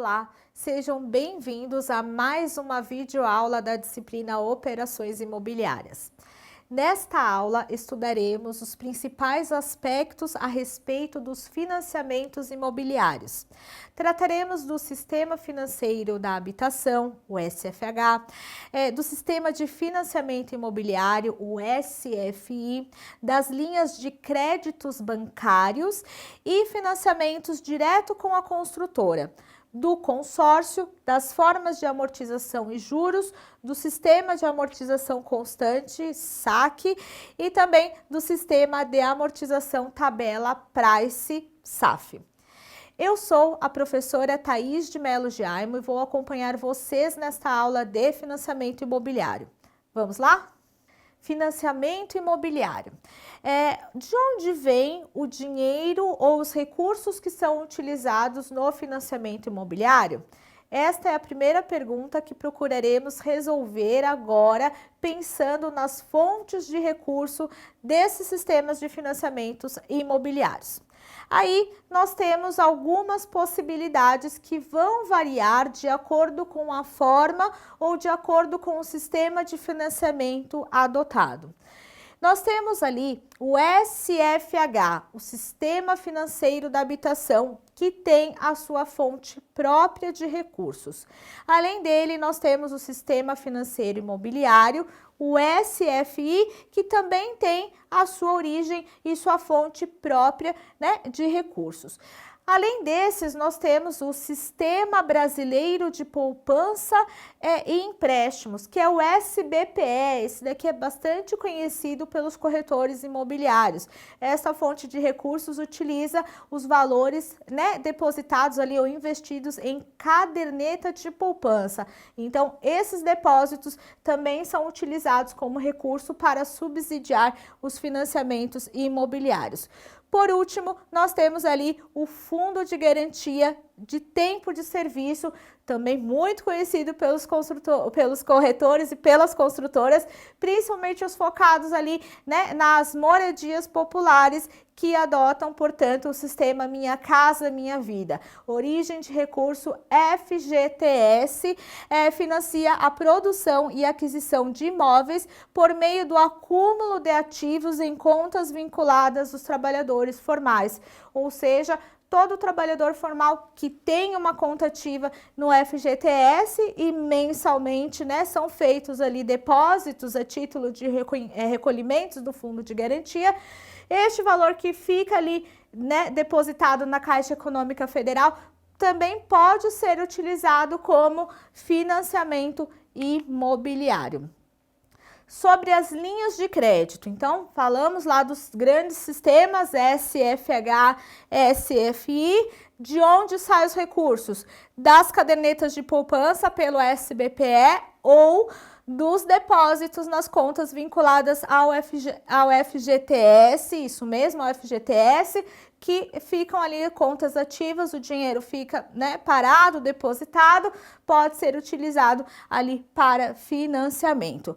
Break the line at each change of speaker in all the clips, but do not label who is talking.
Olá, sejam bem-vindos a mais uma videoaula da disciplina Operações Imobiliárias. Nesta aula, estudaremos os principais aspectos a respeito dos financiamentos imobiliários. Trataremos do Sistema Financeiro da Habitação, o SFH, do Sistema de Financiamento Imobiliário, o SFI, das linhas de créditos bancários e financiamentos direto com a construtora, do consórcio, das formas de amortização e juros, do sistema de amortização constante, SAC, e também do sistema de amortização tabela Price, SAF. Eu sou a professora Thaís de Melo Jaime e vou acompanhar vocês nesta aula de financiamento imobiliário. Vamos lá? Financiamento imobiliário. De onde vem o dinheiro ou os recursos que são utilizados no financiamento imobiliário? Esta é a primeira pergunta que procuraremos resolver agora, pensando nas fontes de recurso desses sistemas de financiamentos imobiliários. Aí nós temos algumas possibilidades que vão variar de acordo com a forma ou de acordo com o sistema de financiamento adotado. Nós temos ali o SFH, o Sistema Financeiro da Habitação, que tem a sua fonte própria de recursos. Além dele, nós temos o Sistema Financeiro Imobiliário, o SFI, que também tem a sua origem e sua fonte própria, de recursos. Além desses, nós temos o Sistema Brasileiro de Poupança e Empréstimos, que é o SBPE. Esse daqui é bastante conhecido pelos corretores imobiliários. Essa fonte de recursos utiliza os valores, depositados ali ou investidos em caderneta de poupança. Então, esses depósitos também são utilizados como recurso para subsidiar os financiamentos imobiliários. Por último, nós temos ali o Fundo de Garantia de Tempo de Serviço, também muito conhecido pelos corretores e pelas construtoras, principalmente os focados ali, nas moradias populares que adotam, portanto, o sistema Minha Casa Minha Vida. Origem de recurso FGTS, financia a produção e aquisição de imóveis por meio do acúmulo de ativos em contas vinculadas dos trabalhadores formais, ou seja, todo trabalhador formal que tem uma conta ativa no FGTS e mensalmente, são feitos ali depósitos a título de recolhimentos do Fundo de Garantia. Este valor que fica ali, depositado na Caixa Econômica Federal também pode ser utilizado como financiamento imobiliário. Sobre as linhas de crédito, então, falamos lá dos grandes sistemas SFH, SFI, de onde saem os recursos? Das cadernetas de poupança pelo SBPE ou dos depósitos nas contas vinculadas ao FGTS, isso mesmo, ao FGTS, que ficam ali contas ativas, o dinheiro fica, parado, depositado, pode ser utilizado ali para financiamento.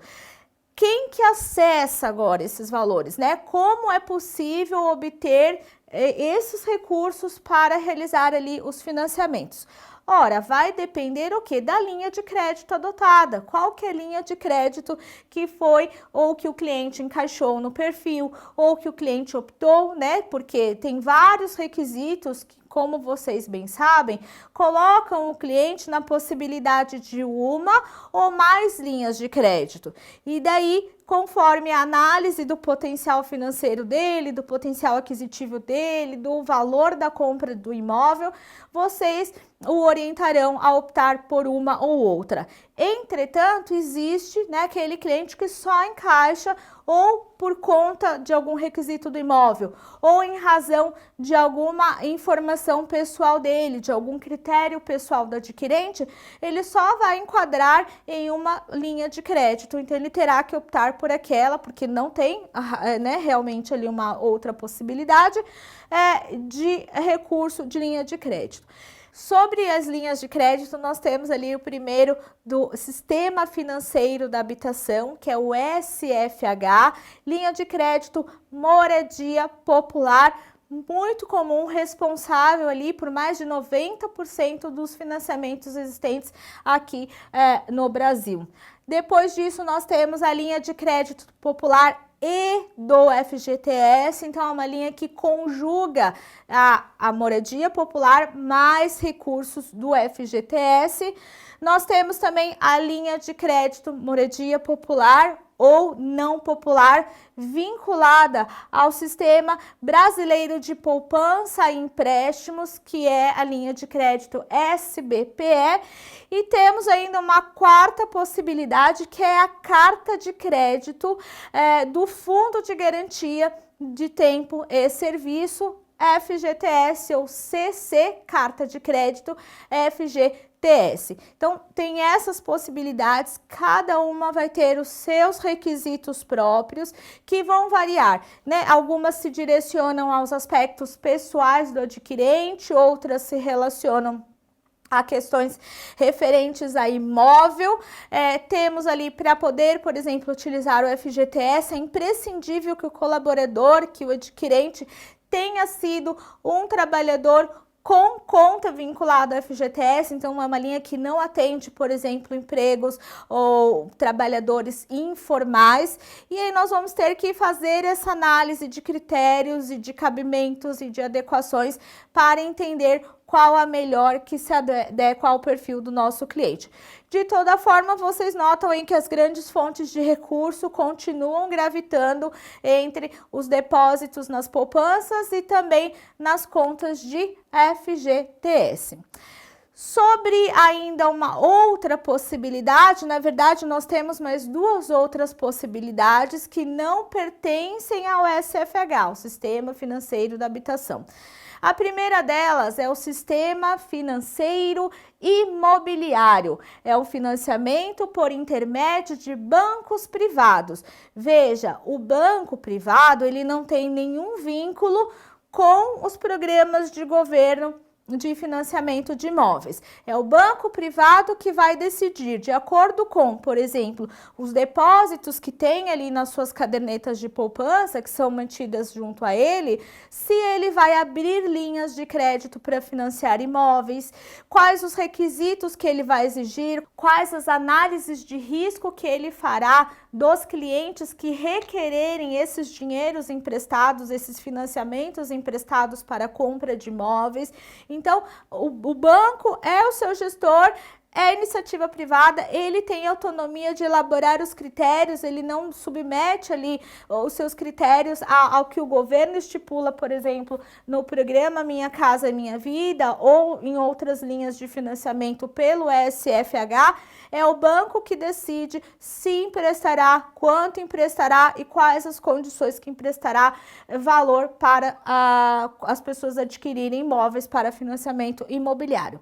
Quem que acessa agora esses valores, Como é possível obter esses recursos para realizar ali os financiamentos? Ora, vai depender o quê? Da linha de crédito adotada. Qual que é a linha de crédito que foi ou que o cliente encaixou no perfil ou que o cliente optou, Porque tem vários requisitos que, como vocês bem sabem, colocam o cliente na possibilidade de uma ou mais linhas de crédito. E daí, conforme a análise do potencial financeiro dele, do potencial aquisitivo dele, do valor da compra do imóvel, vocês o orientarão a optar por uma ou outra. Entretanto, existe aquele cliente que só encaixa ou por conta de algum requisito do imóvel, ou em razão de alguma informação pessoal dele, de algum critério pessoal do adquirente, ele só vai enquadrar em uma linha de crédito. Então, ele terá que optar por aquela, porque não tem realmente ali uma outra possibilidade de recurso de linha de crédito. Sobre as linhas de crédito, nós temos ali o primeiro do Sistema Financeiro da Habitação, que é o SFH, linha de crédito Moradia Popular, muito comum, responsável ali por mais de 90% dos financiamentos existentes aqui no Brasil. Depois disso, nós temos a linha de crédito popular e do FGTS, então é uma linha que conjuga a moradia popular mais recursos do FGTS. Nós temos também a linha de crédito moradia popular ou não popular, vinculada ao Sistema Brasileiro de Poupança e Empréstimos, que é a linha de crédito SBPE, e temos ainda uma quarta possibilidade, que é a carta de crédito do Fundo de Garantia de Tempo e Serviço, FGTS ou CC, Carta de Crédito FGTS. Então, tem essas possibilidades, cada uma vai ter os seus requisitos próprios, que vão variar, né? Algumas se direcionam aos aspectos pessoais do adquirente, outras se relacionam a questões referentes a imóvel. Temos ali, para poder, por exemplo, utilizar o FGTS, é imprescindível que o colaborador, que o adquirente, tenha sido um trabalhador com conta vinculada ao FGTS, então é uma linha que não atende, por exemplo, empregos ou trabalhadores informais, e aí nós vamos ter que fazer essa análise de critérios e de cabimentos e de adequações para entender qual a melhor que se adequa ao perfil do nosso cliente. De toda forma, vocês notam aí que as grandes fontes de recurso continuam gravitando entre os depósitos nas poupanças e também nas contas de FGTS. Sobre ainda uma outra possibilidade, na verdade nós temos mais duas outras possibilidades que não pertencem ao SFH, o Sistema Financeiro da Habitação. A primeira delas é o Sistema Financeiro Imobiliário, é o financiamento por intermédio de bancos privados. Veja, o banco privado, ele não tem nenhum vínculo com os programas de governo de financiamento de imóveis. É o banco privado que vai decidir, de acordo com, por exemplo, os depósitos que tem ali nas suas cadernetas de poupança, que são mantidas junto a ele, se ele vai abrir linhas de crédito para financiar imóveis, quais os requisitos que ele vai exigir, quais as análises de risco que ele fará dos clientes que requererem esses dinheiros emprestados, esses financiamentos emprestados para compra de imóveis. Então, o banco é o seu gestor, é iniciativa privada, ele tem autonomia de elaborar os critérios, ele não submete ali os seus critérios ao que o governo estipula, por exemplo, no programa Minha Casa Minha Vida ou em outras linhas de financiamento pelo SFH. É o banco que decide se emprestará, quanto emprestará e quais as condições que emprestará valor para as pessoas adquirirem imóveis para financiamento imobiliário.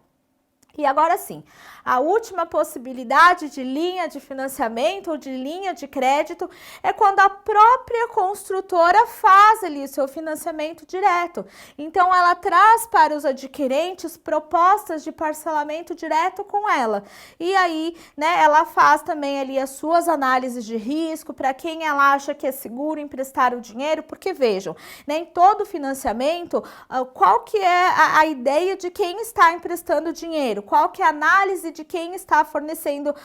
E agora sim, a última possibilidade de linha de financiamento ou de linha de crédito é quando a própria construtora faz ali o seu financiamento direto. Então, ela traz para os adquirentes propostas de parcelamento direto com ela. E aí, né, ela faz também ali as suas análises de risco, para quem ela acha que é seguro emprestar o dinheiro, porque vejam, né, em todo financiamento, qual que é a ideia de quem está emprestando dinheiro? Qual que é a análise de quem está fornecendo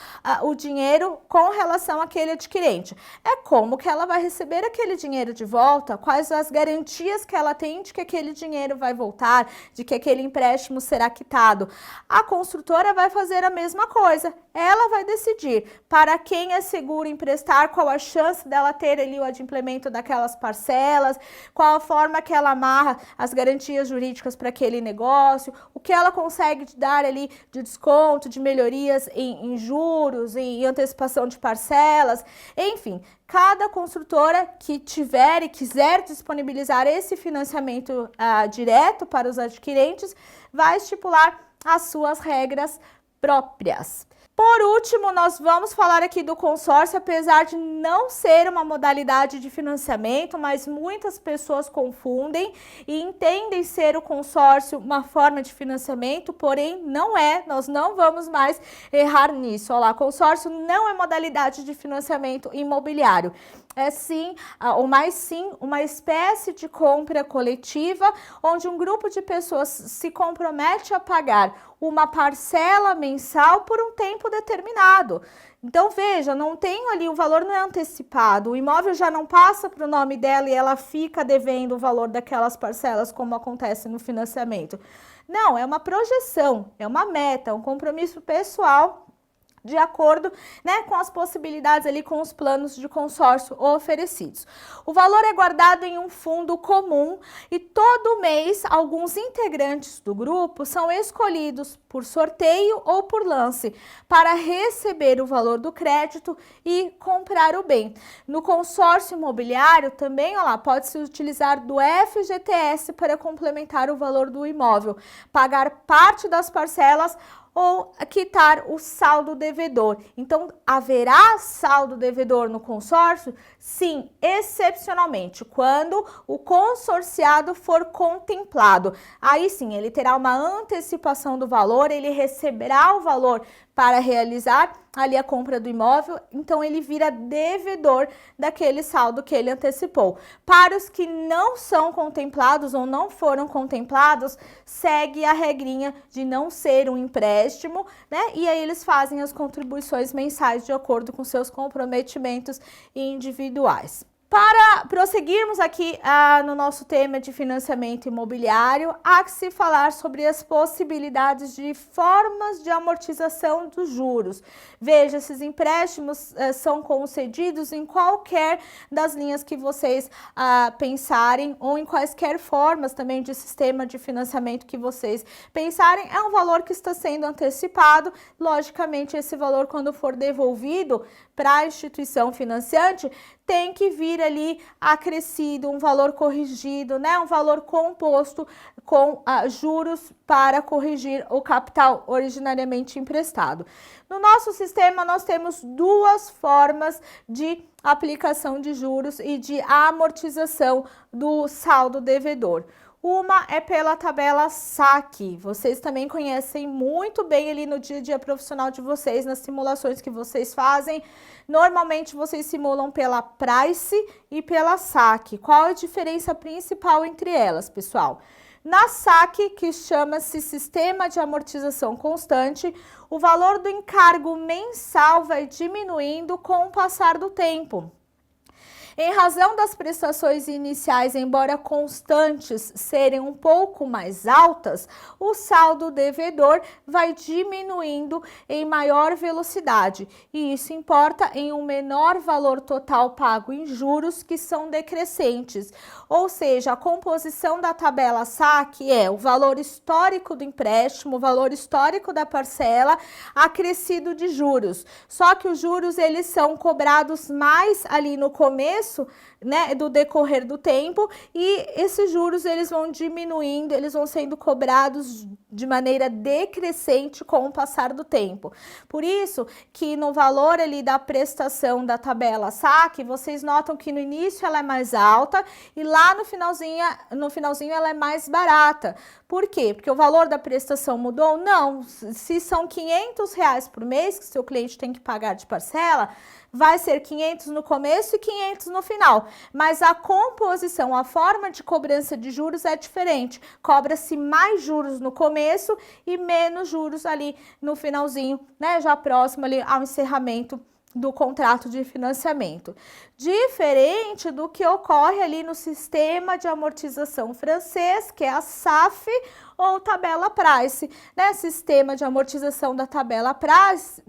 o dinheiro com relação àquele adquirente? É como que ela vai receber aquele dinheiro de volta, quais as garantias que ela tem de que aquele dinheiro vai voltar, de que aquele empréstimo será quitado. A construtora vai fazer a mesma coisa, ela vai decidir para quem é seguro emprestar, qual a chance dela ter ali o adimplemento daquelas parcelas, qual a forma que ela amarra as garantias jurídicas para aquele negócio, o que ela consegue dar ali de desconto, de melhorias em juros, em antecipação de parcelas, enfim, cada construtora que tiver e quiser disponibilizar esse financiamento direto para os adquirentes vai estipular as suas regras próprias. Por último, nós vamos falar aqui do consórcio, apesar de não ser uma modalidade de financiamento, mas muitas pessoas confundem e entendem ser o consórcio uma forma de financiamento, porém não é, nós não vamos mais errar nisso. Olha lá, consórcio não é modalidade de financiamento imobiliário. é sim, ou mais sim, uma espécie de compra coletiva, onde um grupo de pessoas se compromete a pagar uma parcela mensal por um tempo determinado. Então, veja, não tem ali, o valor não é antecipado, o imóvel já não passa para o nome dela e ela fica devendo o valor daquelas parcelas, como acontece no financiamento. Não, é uma projeção, é uma meta, um compromisso pessoal de acordo, né, com as possibilidades ali, com os planos de consórcio oferecidos. O valor é guardado em um fundo comum e todo mês alguns integrantes do grupo são escolhidos por sorteio ou por lance para receber o valor do crédito e comprar o bem. No consórcio imobiliário também, olha lá, pode-se utilizar do FGTS para complementar o valor do imóvel, pagar parte das parcelas ou quitar o saldo devedor. Então, haverá saldo devedor no consórcio? Sim, excepcionalmente, quando o consorciado for contemplado. Aí sim, ele terá uma antecipação do valor, ele receberá o valor para realizar ali a compra do imóvel, então ele vira devedor daquele saldo que ele antecipou. Para os que não são contemplados ou não foram contemplados, segue a regrinha de não ser um empréstimo, né? E aí eles fazem as contribuições mensais de acordo com seus comprometimentos individuais. Para prosseguirmos aqui no nosso tema de financiamento imobiliário, há que se falar sobre as possibilidades de formas de amortização dos juros. Veja, esses empréstimos são concedidos em qualquer das linhas que vocês pensarem ou em quaisquer formas também de sistema de financiamento que vocês pensarem. É um valor que está sendo antecipado. Logicamente, esse valor, quando for devolvido para a instituição financiante, tem que vir ali acrescido, um valor corrigido, né? Um valor composto com juros para corrigir o capital originariamente emprestado. No nosso sistema, nós temos duas formas de aplicação de juros e de amortização do saldo devedor. Uma é pela tabela SAC. Vocês também conhecem muito bem ali no dia a dia profissional de vocês, nas simulações que vocês fazem. Normalmente vocês simulam pela Price e pela SAC. Qual a diferença principal entre elas, pessoal? Na SAC, que chama-se Sistema de Amortização Constante, o valor do encargo mensal vai diminuindo com o passar do tempo. Em razão das prestações iniciais, embora constantes, serem um pouco mais altas, o saldo devedor vai diminuindo em maior velocidade, e isso importa em um menor valor total pago em juros, que são decrescentes. Ou seja, a composição da tabela SAC é o valor histórico do empréstimo, o valor histórico da parcela, acrescido de juros. Só que os juros, eles são cobrados mais ali no começo, né, do decorrer do tempo, e esses juros eles vão diminuindo, eles vão sendo cobrados de maneira decrescente com o passar do tempo. Por isso que no valor ali da prestação da tabela SAC, vocês notam que no início ela é mais alta e lá no finalzinho ela é mais barata. Por quê? Porque o valor da prestação mudou? Não. Se são R$500 por mês que seu cliente tem que pagar de parcela, vai ser 500 no começo e 500 no final. Mas a composição, a forma de cobrança de juros é diferente. Cobra-se mais juros no começo e menos juros ali no finalzinho, né? Já próximo ali ao encerramento do contrato de financiamento. Diferente do que ocorre ali no sistema de amortização francês, que é a SAF ou tabela Price, né? Sistema de amortização da tabela Price,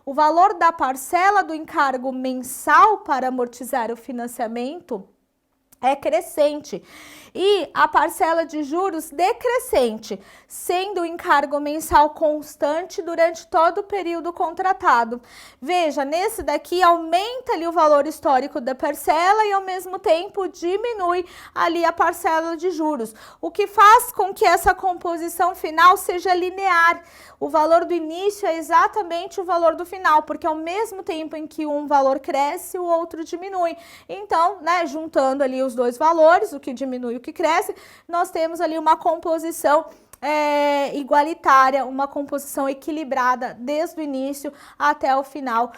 o valor da parcela do encargo mensal para amortizar o financiamento é crescente e a parcela de juros decrescente, sendo o encargo mensal constante durante todo o período contratado. Veja, nesse daqui aumenta ali o valor histórico da parcela e ao mesmo tempo diminui ali a parcela de juros, o que faz com que essa composição final seja linear. O valor do início é exatamente o valor do final, porque ao mesmo tempo em que um valor cresce, o outro diminui. Então, né, juntando ali os dois valores, o que diminui e o que cresce, nós temos ali uma composição igualitária, uma composição equilibrada desde o início até o final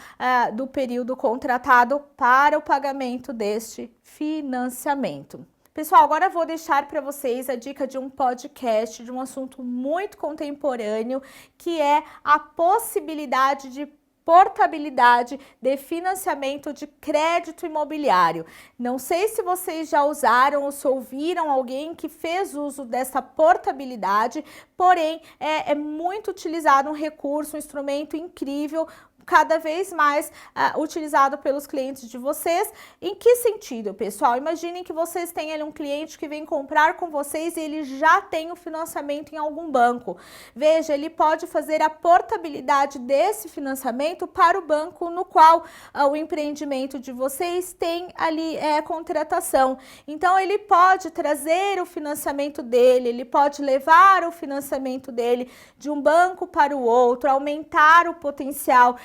do período contratado para o pagamento deste financiamento. Pessoal, agora eu vou deixar para vocês a dica de um podcast, de um assunto muito contemporâneo, que é a possibilidade de portabilidade de financiamento de crédito imobiliário. Não sei se vocês já usaram ou se ouviram alguém que fez uso dessa portabilidade, porém é muito utilizado um recurso, um instrumento incrível, cada vez mais utilizado pelos clientes de vocês. Em que sentido, pessoal? Imaginem que vocês têm ali um cliente que vem comprar com vocês e ele já tem o financiamento em algum banco. Veja, ele pode fazer a portabilidade desse financiamento para o banco no qual o empreendimento de vocês tem ali contratação. Então, ele pode trazer o financiamento dele, ele pode levar o financiamento dele de um banco para o outro, aumentar o potencial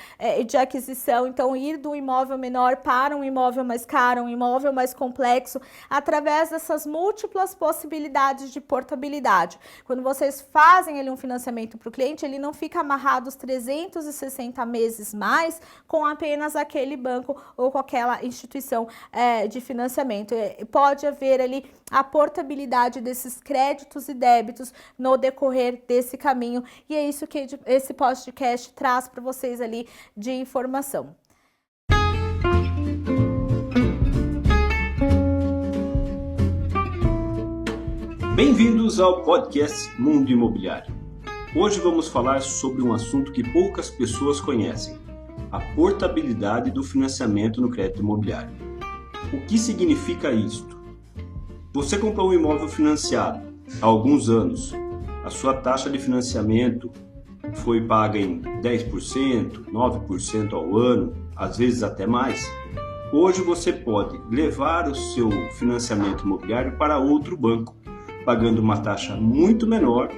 de aquisição, então ir do imóvel menor para um imóvel mais caro, um imóvel mais complexo, através dessas múltiplas possibilidades de portabilidade. Quando vocês fazem ali um financiamento para o cliente, ele não fica amarrado os 360 meses mais com apenas aquele banco ou com aquela instituição de financiamento. Pode haver ali a portabilidade desses créditos e débitos no decorrer desse caminho, e é isso que esse podcast traz para vocês ali de informação.
Bem-vindos ao podcast Mundo Imobiliário. Hoje vamos falar sobre um assunto que poucas pessoas conhecem: a portabilidade do financiamento no crédito imobiliário. O que significa isto? Você comprou um imóvel financiado há alguns anos, a sua taxa de financiamento foi paga em 10%, 9% ao ano, às vezes até mais. Hoje você pode levar o seu financiamento imobiliário para outro banco, pagando uma taxa muito menor,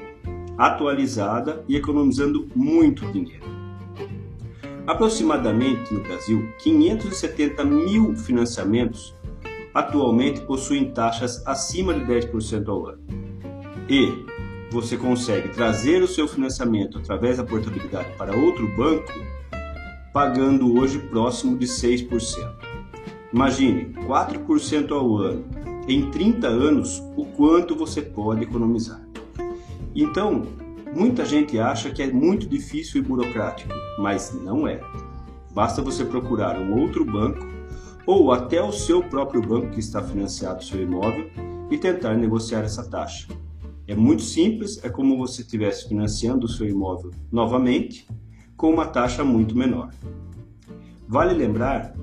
atualizada e economizando muito dinheiro. Aproximadamente no Brasil, 570 mil financiamentos atualmente possuem taxas acima de 10% ao ano. E você consegue trazer o seu financiamento através da portabilidade para outro banco, pagando hoje próximo de 6%. Imagine, 4% ao ano. Em 30 anos, o quanto você pode economizar. Então, muita gente acha que é muito difícil e burocrático, mas não é. Basta você procurar um outro banco ou até o seu próprio banco que está financiado o seu imóvel e tentar negociar essa taxa. É muito simples, é como se estivesse financiando o seu imóvel novamente, com uma taxa muito menor. Vale lembrar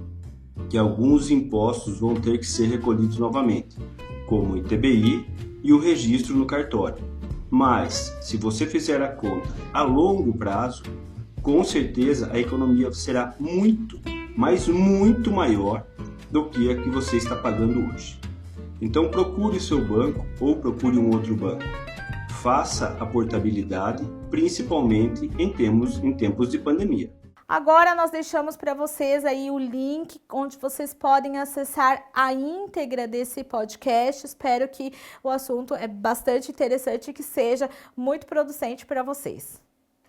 que alguns impostos vão ter que ser recolhidos novamente, como o ITBI e o registro no cartório. Mas, se você fizer a conta a longo prazo, com certeza a economia será muito, mas muito maior do que a que você está pagando hoje. Então procure seu banco ou procure um outro banco. Faça a portabilidade, principalmente em tempos de pandemia.
Agora nós deixamos para vocês aí o link onde vocês podem acessar a íntegra desse podcast. Espero que o assunto é bastante interessante e que seja muito producente para vocês.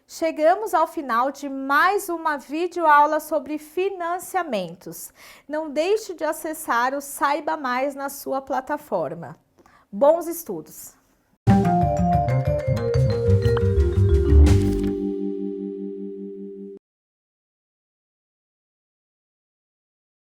Chegamos ao final de mais uma videoaula sobre financiamentos. Não deixe de acessar o Saiba Mais na sua plataforma. Bons estudos!